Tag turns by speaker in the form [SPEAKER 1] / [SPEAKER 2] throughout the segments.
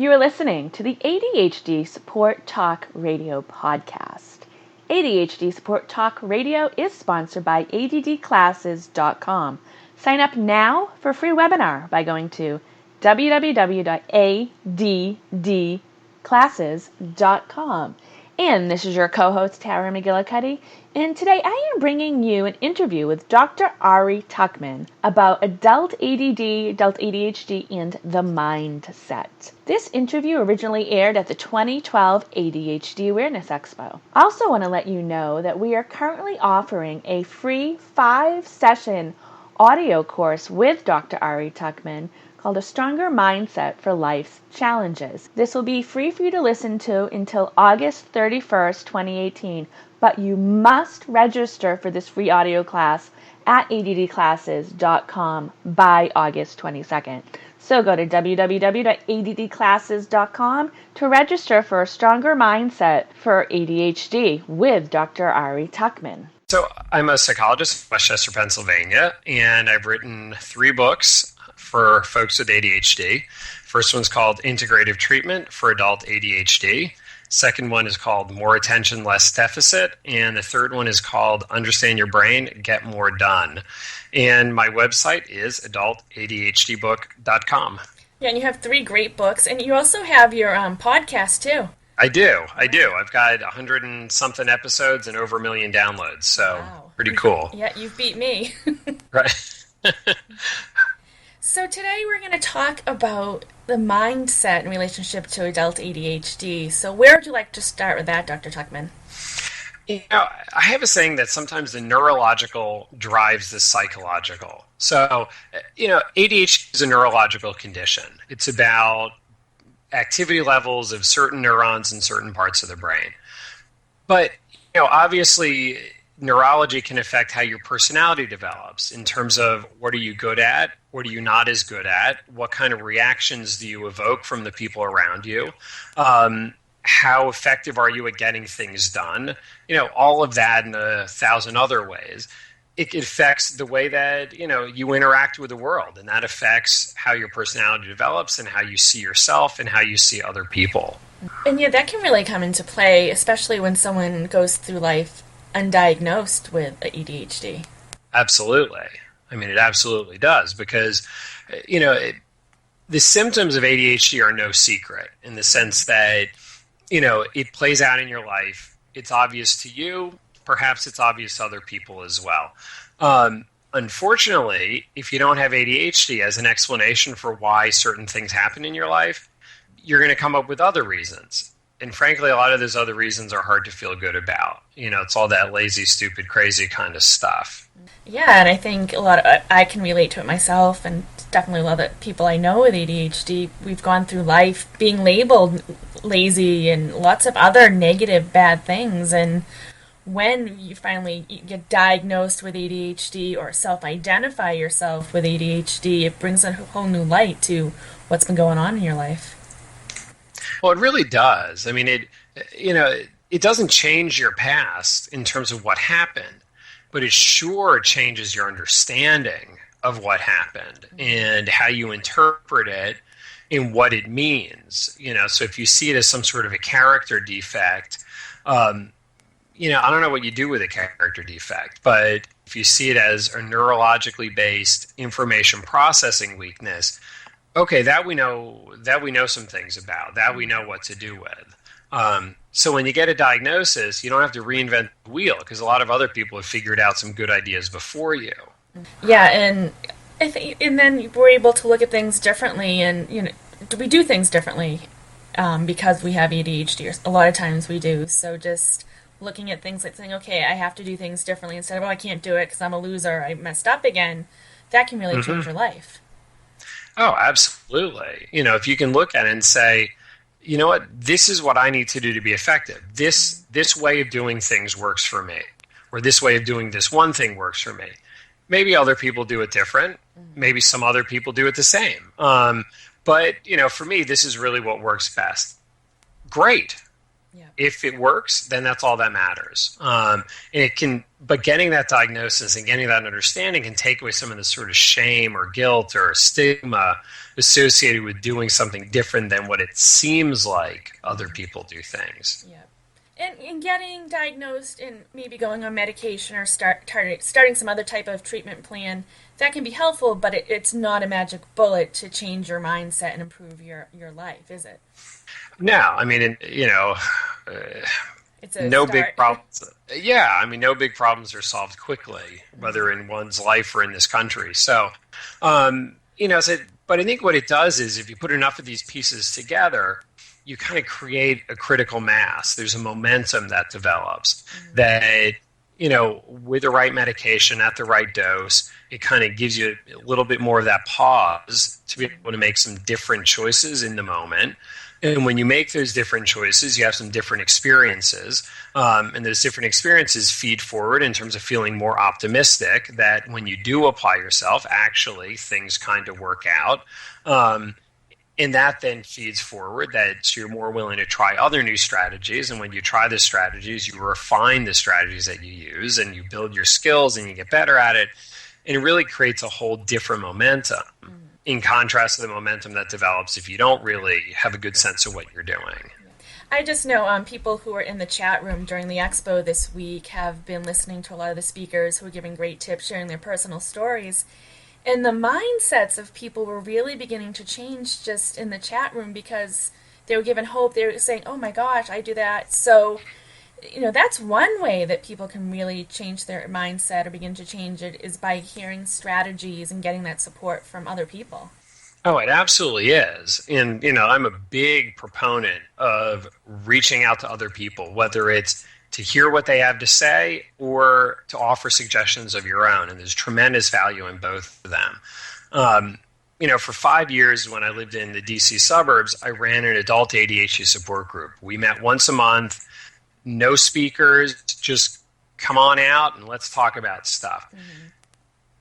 [SPEAKER 1] You are listening to the ADHD Support Talk Radio podcast. ADHD Support Talk Radio is sponsored by ADDclasses.com. Sign up now for a free webinar by going to www.addclasses.com. And this is your co-host, Tara McGillicuddy, and today I am bringing you an interview with Dr. Ari Tuckman about adult ADD, adult ADHD, and the mindset. This interview originally aired at the 2012 ADHD Awareness Expo. I also want to let you know that we are currently offering a free 5-session audio course with Dr. Ari Tuckman called A Stronger Mindset for Life's Challenges. This will be free for you to listen to until August 31st, 2018, but you must register for this free audio class at addclasses.com by August 22nd. So go to www.addclasses.com to register for A Stronger Mindset for ADHD with Dr. Ari Tuckman.
[SPEAKER 2] So I'm a psychologist in Westchester, Pennsylvania, and I've written 3 books for folks with ADHD. First one's called Integrative Treatment for Adult ADHD. Second one is called More Attention, Less Deficit. And the third one is called Understand Your Brain, Get More Done. And my website is adultadhdbook.com.
[SPEAKER 3] Yeah, and you have 3 great books. And you also have your podcast, too.
[SPEAKER 2] I do. I've got 100 and something episodes and over 1 million downloads. So wow. Pretty cool.
[SPEAKER 3] Yeah, you've beat me.
[SPEAKER 2] Right.
[SPEAKER 3] So today we're going to talk about the mindset in relationship to adult ADHD. So where would you like to start with that, Dr. Tuckman?
[SPEAKER 2] You know, I have a saying that sometimes the neurological drives the psychological. So, ADHD is a neurological condition. It's about activity levels of certain neurons in certain parts of the brain. But, obviously neurology can affect how your personality develops in terms of what are you good at, what are you not as good at, what kind of reactions do you evoke from the people around you, how effective are you at getting things done, all of that in 1,000 other ways. It affects the way that, you interact with the world, and that affects how your personality develops and how you see yourself and how you see other people.
[SPEAKER 3] And yeah, that can really come into play, especially when someone goes through life undiagnosed with ADHD.
[SPEAKER 2] Absolutely. I mean, it absolutely does because, the symptoms of ADHD are no secret in the sense that, it plays out in your life. It's obvious to you. Perhaps it's obvious to other people as well. Unfortunately, if you don't have ADHD as an explanation for why certain things happen in your life, you're going to come up with other reasons. And frankly, a lot of those other reasons are hard to feel good about. It's all that lazy, stupid, crazy kind of stuff.
[SPEAKER 3] Yeah, and I think I can relate to it myself, and definitely a lot of people I know with ADHD, we've gone through life being labeled lazy and lots of other negative, bad things. And when you finally get diagnosed with ADHD or self-identify yourself with ADHD, it brings a whole new light to what's been going on in your life.
[SPEAKER 2] Well, it really does. I mean, it doesn't change your past in terms of what happened, but it sure changes your understanding of what happened and how you interpret it and what it means. So if you see it as some sort of a character defect, I don't know what you do with a character defect, but if you see it as a neurologically based information processing weakness, okay, that we know some things about, that we know what to do with. So when you get a diagnosis, you don't have to reinvent the wheel because a lot of other people have figured out some good ideas before you.
[SPEAKER 3] Yeah, and then we're able to look at things differently, and do we do things differently because we have ADHD? A lot of times we do. So just looking at things like saying, okay, I have to do things differently instead of, I can't do it because I'm a loser, I messed up again. That can really change your life.
[SPEAKER 2] Oh, absolutely. If you can look at it and say, you know what, this is what I need to do to be effective. This way of doing things works for me, or this way of doing this one thing works for me. Maybe other people do it different. Maybe some other people do it the same. But, for me, this is really what works best. Great.
[SPEAKER 3] Yeah.
[SPEAKER 2] If it works, then that's all that matters. But getting that diagnosis and getting that understanding can take away some of the sort of shame or guilt or stigma associated with doing something different than what it seems like other people do things.
[SPEAKER 3] Yeah. And getting diagnosed and maybe going on medication or starting some other type of treatment plan, that can be helpful, but it's not a magic bullet to change your mindset and improve your life, is it?
[SPEAKER 2] No, I mean,
[SPEAKER 3] It's a
[SPEAKER 2] no
[SPEAKER 3] start.
[SPEAKER 2] big problems. Yeah, I mean, no big problems are solved quickly, whether in one's life or in this country. So, but I think what it does is if you put enough of these pieces together, you kind of create a critical mass. There's a momentum that develops that, with the right medication at the right dose, it kind of gives you a little bit more of that pause to be able to make some different choices in the moment. And when you make those different choices, you have some different experiences. And those different experiences feed forward in terms of feeling more optimistic that when you do apply yourself, actually things kind of work out. And that then feeds forward that you're more willing to try other new strategies. And when you try the strategies, you refine the strategies that you use and you build your skills and you get better at it. And it really creates a whole different momentum in contrast to the momentum that develops if you don't really have a good sense of what you're doing.
[SPEAKER 3] I just know people who are in the chat room during the expo this week have been listening to a lot of the speakers who are giving great tips, sharing their personal stories. And the mindsets of people were really beginning to change just in the chat room because they were given hope. They were saying, oh my gosh, I do that. So, that's one way that people can really change their mindset or begin to change it is by hearing strategies and getting that support from other people.
[SPEAKER 2] Oh, it absolutely is. And, I'm a big proponent of reaching out to other people, whether it's to hear what they have to say or to offer suggestions of your own. And there's tremendous value in both of them. For 5 years when I lived in the DC suburbs, I ran an adult ADHD support group. We met once a month, no speakers, just come on out and let's talk about stuff. Mm-hmm.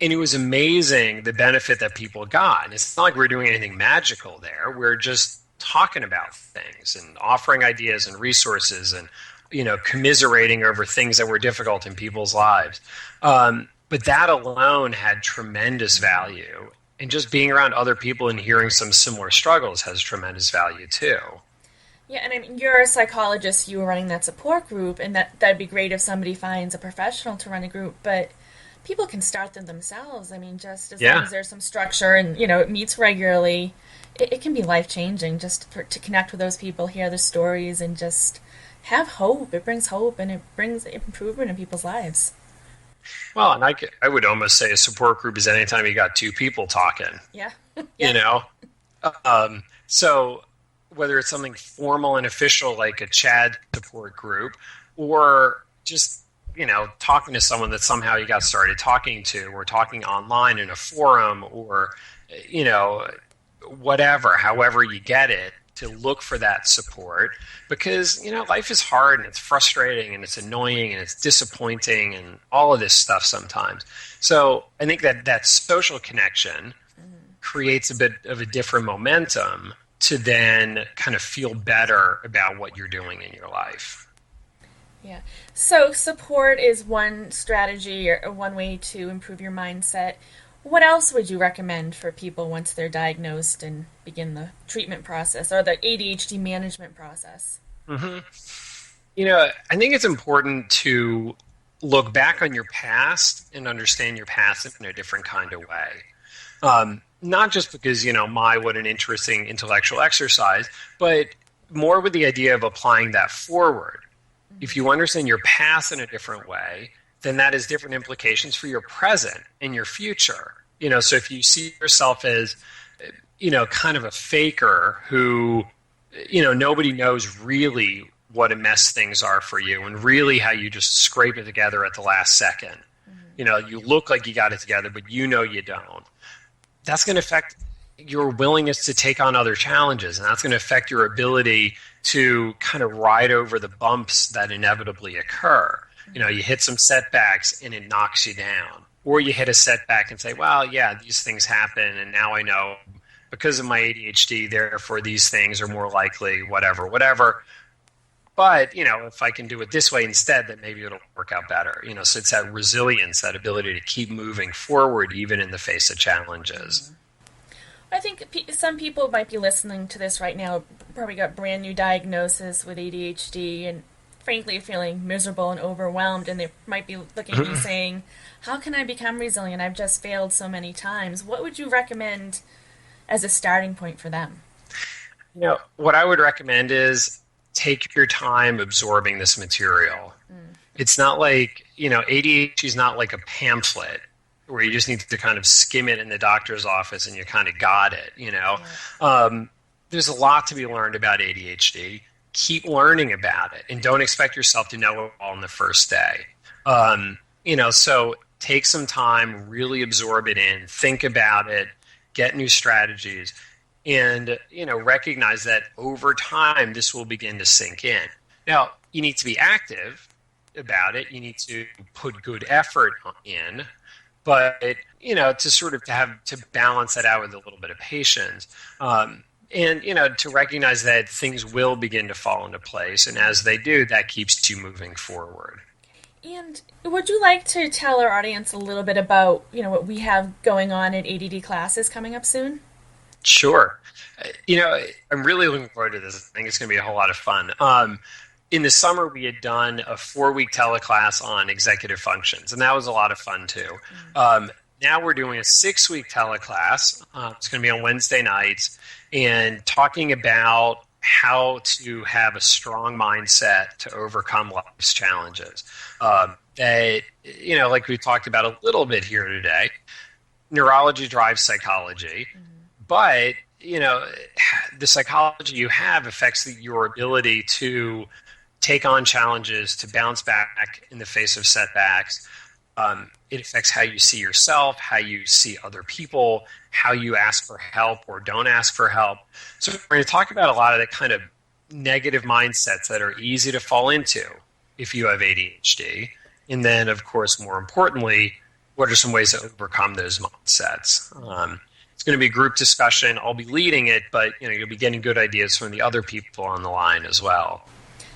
[SPEAKER 2] And it was amazing the benefit that people got. And it's not like we're doing anything magical there. We're just talking about things and offering ideas and resources and commiserating over things that were difficult in people's lives. But that alone had tremendous value. And just being around other people and hearing some similar struggles has tremendous value too.
[SPEAKER 3] Yeah, and I mean, you're a psychologist, you were running that support group, and that'd be great if somebody finds a professional to run a group, but people can start them themselves. I mean, just as long as there's some structure and, it meets regularly, it can be life-chinging just to connect with those people, hear their stories, and just have hope. It brings hope, and it brings improvement in people's lives.
[SPEAKER 2] Well, and I would almost say a support group is anytime you got two people talking.
[SPEAKER 3] Yeah.
[SPEAKER 2] So whether it's something formal and official like a CHAD support group or just, talking to someone that somehow you got started talking to or talking online in a forum or, whatever, however you get it, to look for that support because, life is hard and it's frustrating and it's annoying and it's disappointing and all of this stuff sometimes. So I think that social connection creates a bit of a different momentum to then kind of feel better about what you're doing in your life.
[SPEAKER 3] Yeah. So support is one strategy or one way to improve your mindset. What else would you recommend for people once they're diagnosed and begin the treatment process or the ADHD management process?
[SPEAKER 2] Mm-hmm. I think it's important to look back on your past and understand your past in a different kind of way. Not just because, what an interesting intellectual exercise, but more with the idea of applying that forward. If you understand your past in a different way, then that has different implications for your present and your future. So if you see yourself as, kind of a faker who, nobody knows really what a mess things are for you and really how you just scrape it together at the last second. Mm-hmm. You look like you got it together, but you don't. That's going to affect your willingness to take on other challenges, and that's going to affect your ability to kind of ride over the bumps that inevitably occur. You hit some setbacks and it knocks you down. Or you hit a setback and say, well, yeah, these things happen, and now I know because of my ADHD, therefore these things are more likely, whatever. But, if I can do it this way instead, then maybe it'll work out better. So it's that resilience, that ability to keep moving forward even in the face of challenges.
[SPEAKER 3] I think some people might be listening to this right now, probably got brand new diagnosis with ADHD and frankly feeling miserable and overwhelmed, and they might be looking at you saying, how can I become resilient? I've just failed so many times. What would you recommend as a starting point for them?
[SPEAKER 2] What I would recommend is take your time absorbing this material. It's not like, ADHD is not like a pamphlet where you just need to kind of skim it in the doctor's office and you kind of got it, There's a lot to be learned about ADHD. Keep learning about it and don't expect yourself to know it all on the first day. So take some time, really absorb it in, think about it, get new strategies, and, recognize that over time, this will begin to sink in. Now, you need to be active about it. You need to put good effort in, but, to sort of to balance that out with a little bit of patience. And, to recognize that things will begin to fall into place. And as they do, that keeps you moving forward.
[SPEAKER 3] And would you like to tell our audience a little bit about, what we have going on at ADD Classes coming up soon?
[SPEAKER 2] Sure. I'm really looking forward to this. I think it's going to be a whole lot of fun. In the summer, we had done a 4-week teleclass on executive functions, and that was a lot of fun too. Now we're doing a 6-week teleclass. It's going to be on Wednesday nights, and talking about how to have a strong mindset to overcome life's challenges. That, like we talked about a little bit here today, neurology drives psychology, but, the psychology you have affects your ability to take on challenges, to bounce back in the face of setbacks. It affects how you see yourself, how you see other people, how you ask for help or don't ask for help. So we're going to talk about a lot of the kind of negative mindsets that are easy to fall into if you have ADHD. And then, of course, more importantly, what are some ways to overcome those mindsets? It's going to be a group discussion. I'll be leading it, but you'll be getting good ideas from the other people on the line as well.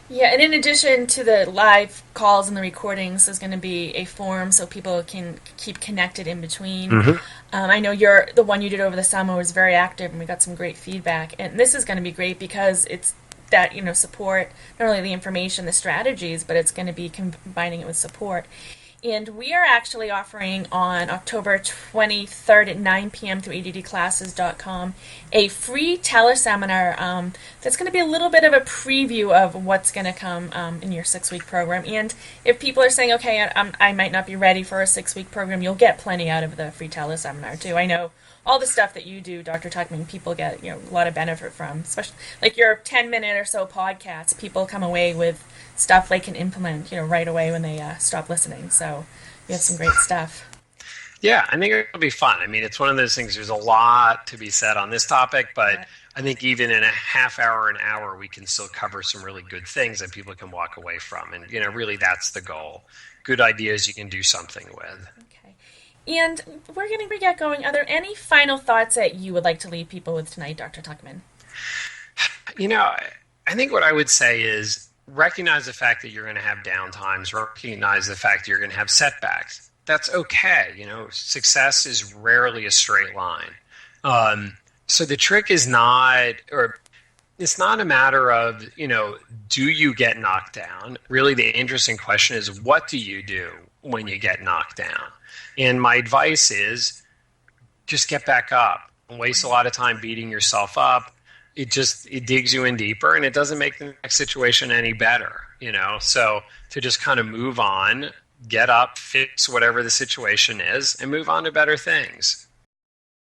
[SPEAKER 3] Yeah, and in addition to the live calls and the recordings, there's going to be a forum so people can keep connected in between. I know the one you did over the summer was very active, and we got some great feedback. And this is going to be great because it's that, support, not only the information, the strategies, but it's going to be combining it with support. And we are actually offering on October 23rd at 9 p.m. through ADDclasses.com a free teleseminar that's going to be a little bit of a preview of what's going to come in your 6-week program. And if people are saying, okay, I might not be ready for a 6-week program, you'll get plenty out of the free teleseminar too. I know all the stuff that you do, Dr. Tuckman, people get a lot of benefit from, especially like your 10-minute or so podcast. People come away with stuff they can implement, right away when they stop listening. So you have some great stuff.
[SPEAKER 2] Yeah, I think it'll be fun. I mean, it's one of those things, there's a lot to be said on this topic, but I think even in a half hour, an hour, we can still cover some really good things that people can walk away from. And, really that's the goal. Good ideas you can do something with.
[SPEAKER 3] Okay. And we're going to get going. Are there any final thoughts that you would like to leave people with tonight, Dr. Tuckman?
[SPEAKER 2] I think what I would say is recognize the fact that you're going to have downtimes, recognize the fact that you're going to have setbacks. That's okay. Success is rarely a straight line. So the trick is it's not a matter of, do you get knocked down? Really, the interesting question is, what do you do when you get knocked down? And my advice is just get back up. Don't waste a lot of time beating yourself up. It digs you in deeper, and it doesn't make the next situation any better, So to just kind of move on, get up, fix whatever the situation is, and move on to better things.